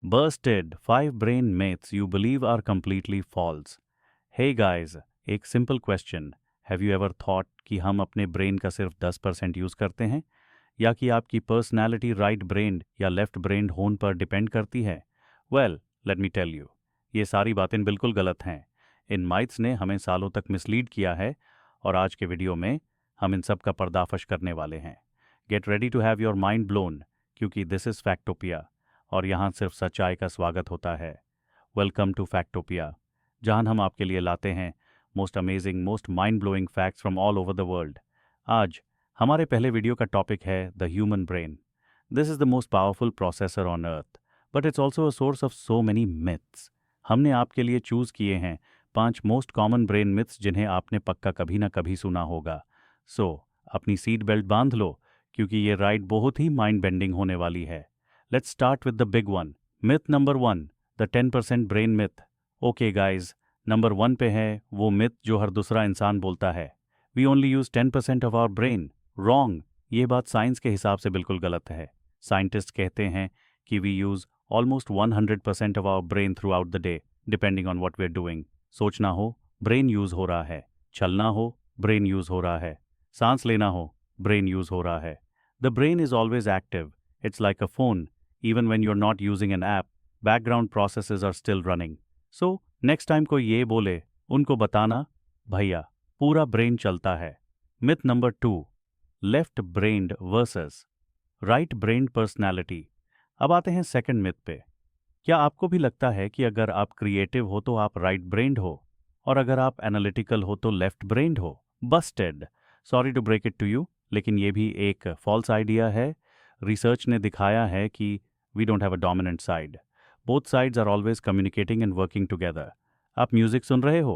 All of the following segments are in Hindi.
Busted 5 brain myths you believe are completely false. Hey guys, एक simple question. Have you ever thought कि हम अपने ब्रेन का सिर्फ 10% यूज़ करते हैं या कि आपकी पर्सनैलिटी राइट ब्रेन या लेफ्ट ब्रेन होने पर डिपेंड करती है? Well, let me tell you, ये सारी बातें बिल्कुल गलत हैं. इन माइथ्स ने हमें सालों तक मिसलीड किया है और आज के वीडियो में हम इन सब का पर्दाफाश करने वाले हैं. Get ready to have your mind blown, क्योंकि दिस इज़ फैक्टोपिया और यहाँ सिर्फ सच्चाई का स्वागत होता है. वेलकम टू फैक्टोपिया, जहाँ हम आपके लिए लाते हैं most amazing, most mind blowing facts from all over the world. आज हमारे पहले वीडियो का टॉपिक है the human brain. This is the most powerful processor on earth, but it's also a source of so many myths. हमने आपके लिए चूज़ किए हैं 5 मोस्ट कॉमन ब्रेन मिथ्स जिन्हें आपने पक्का कभी ना कभी सुना होगा. सो अपनी सीट बेल्ट बांध लो, क्योंकि ये राइड बहुत ही माइंड बेंडिंग होने वाली है. Let's start with the big one. Myth number 1, the 10% brain myth. Okay guys, number 1 पे है वो मिथ जो हर दूसरा इंसान बोलता है. We only use 10% of our brain. Wrong. ये बात साइंस के हिसाब से बिल्कुल गलत है. साइंटिस्ट कहते हैं कि we use almost 100% of our brain throughout the day, depending on what we're doing. सोचना हो, ब्रेन यूज़ हो रहा है. चलना हो, ब्रेन यूज़ हो रहा है. सांस लेना हो, ब्रेन यूज़ हो रहा है. The brain is always active. It's like a phone. Even when you're not using an app, background processes are still running. So, next time कोई ये बोले, उनको बताना, भैया, पूरा ब्रेन चलता है. Myth number 2, left brained versus right brained personality. अब आते हैं सेकंड मिथ पे. क्या आपको भी लगता है कि अगर आप क्रिएटिव हो तो आप राइट ब्रेन्ड हो और अगर आप एनालिटिकल हो तो लेफ्ट ब्रेन्ड हो? Busted. Sorry to break it to you, लेकिन ये भी एक फॉल्स आइडिया है. रिसर्च ने दिखाया है कि we don't have a dominant side. Both sides are always communicating and working together. आप म्यूजिक सुन रहे हो,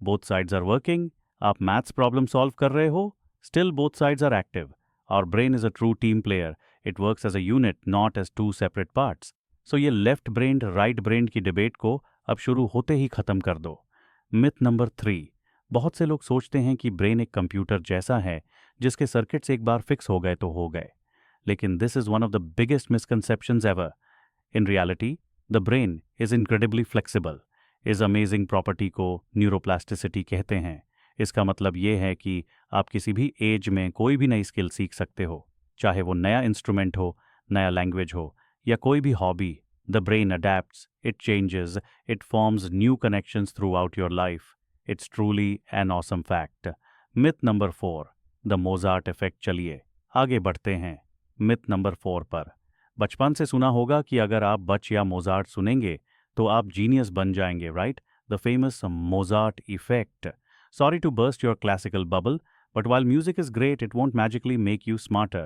both sides are working. आप मैथ्स प्रॉब्लम सॉल्व कर रहे हो, still both sides are active. Our brain is a true team player. It works as a unit, not as two separate parts. So ये लेफ्ट ब्रेन राइट ब्रेन की डिबेट को अब शुरू होते ही खत्म कर दो. मिथ नंबर 3, बहुत से लोग सोचते हैं कि ब्रेन एक कंप्यूटर जैसा है जिसके सर्किट्स एक बार फिक्स हो गए तो हो गए. लेकिन this is one of the biggest misconceptions ever. In reality, the brain is incredibly flexible. इस अमेजिंग प्रॉपर्टी को न्यूरोप्लास्टिसिटी कहते हैं. इसका मतलब ये है कि आप किसी भी एज में कोई भी नई स्किल सीख सकते हो, चाहे वो नया इंस्ट्रूमेंट हो, नया लैंग्वेज हो या कोई भी hobby. The brain adapts, it changes, it forms new connections throughout your life. It's truly an awesome fact. Myth number 4, the Mozart effect. चलिए आगे बढ़ते हैं. मिथ नंबर 4 पर. बचपन से सुना होगा कि अगर आप बच या मोजार्ट सुनेंगे तो आप जीनियस बन जाएंगे, right? The famous Mozart effect. Sorry to burst your classical bubble, but while music is great, it won't magically make you smarter.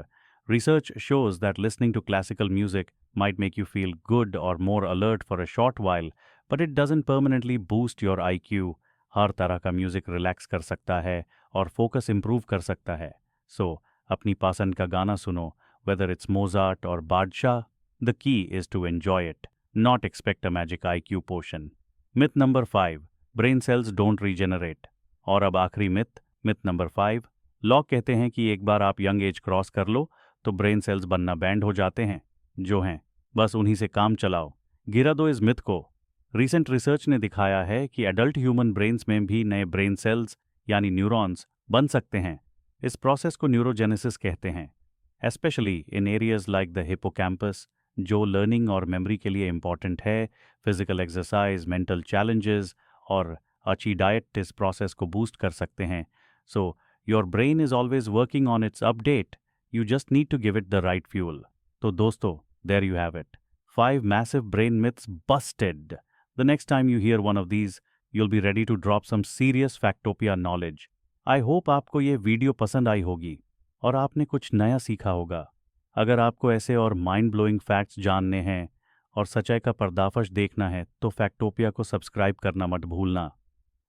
Research shows that listening to classical music might make you feel good or more alert for a short while, but it doesn't permanently boost your IQ. हर तरह का म्यूजिक रिलैक्स कर सकता है और फोकस इंप्रूव कर सकता है. सो अपनी पसंद का गाना सुनो. Whether it's Mozart or Badshah, the key is to enjoy it, not expect a magic IQ potion. Myth number 5, brain cells don't regenerate. और अब आखिरी मिथ, मिथ नंबर 5. लोग कहते हैं कि एक बार आप यंग एज क्रॉस कर लो तो ब्रेन सेल्स बनना बैंड हो जाते हैं, जो हैं बस उन्हीं से काम चलाओ. गिरा दो इस मिथ को. रिसेंट रिसर्च ने दिखाया है कि एडल्ट ह्यूमन ब्रेन्स में भी नए ब्रेन सेल्स यानी न्यूरॉन्स बन सकते हैं. इस प्रोसेस को न्यूरोजेनेसिस कहते हैं. Especially in areas like the hippocampus, जो लर्निंग और मेमोरी के लिए इम्पॉर्टेंट है. फिजिकल एक्सरसाइज, मेंटल चैलेंजेस और अच्छी डाइट इस प्रोसेस को बूस्ट कर सकते हैं. So your brain is always working on its update. You just need to give it the right fuel. तो दोस्तों, there you have it, 5 massive brain myths busted. The next time you hear one of these, you'll be ready to drop some serious Factopia knowledge. I hope आपको ये वीडियो पसंद आई होगी और आपने कुछ नया सीखा होगा. अगर आपको ऐसे और माइंड ब्लोइंग फैक्ट्स जानने हैं और सच्चाई का पर्दाफाश देखना है तो फैक्टोपिया को सब्सक्राइब करना मत भूलना.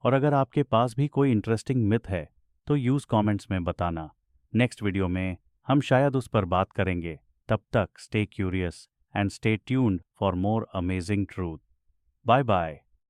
और अगर आपके पास भी कोई इंटरेस्टिंग मिथ है तो यूज़ कमेंट्स में बताना. नेक्स्ट वीडियो में हम शायद उस पर बात करेंगे. तब तक stay curious and stay tuned for more amazing truth. Bye bye.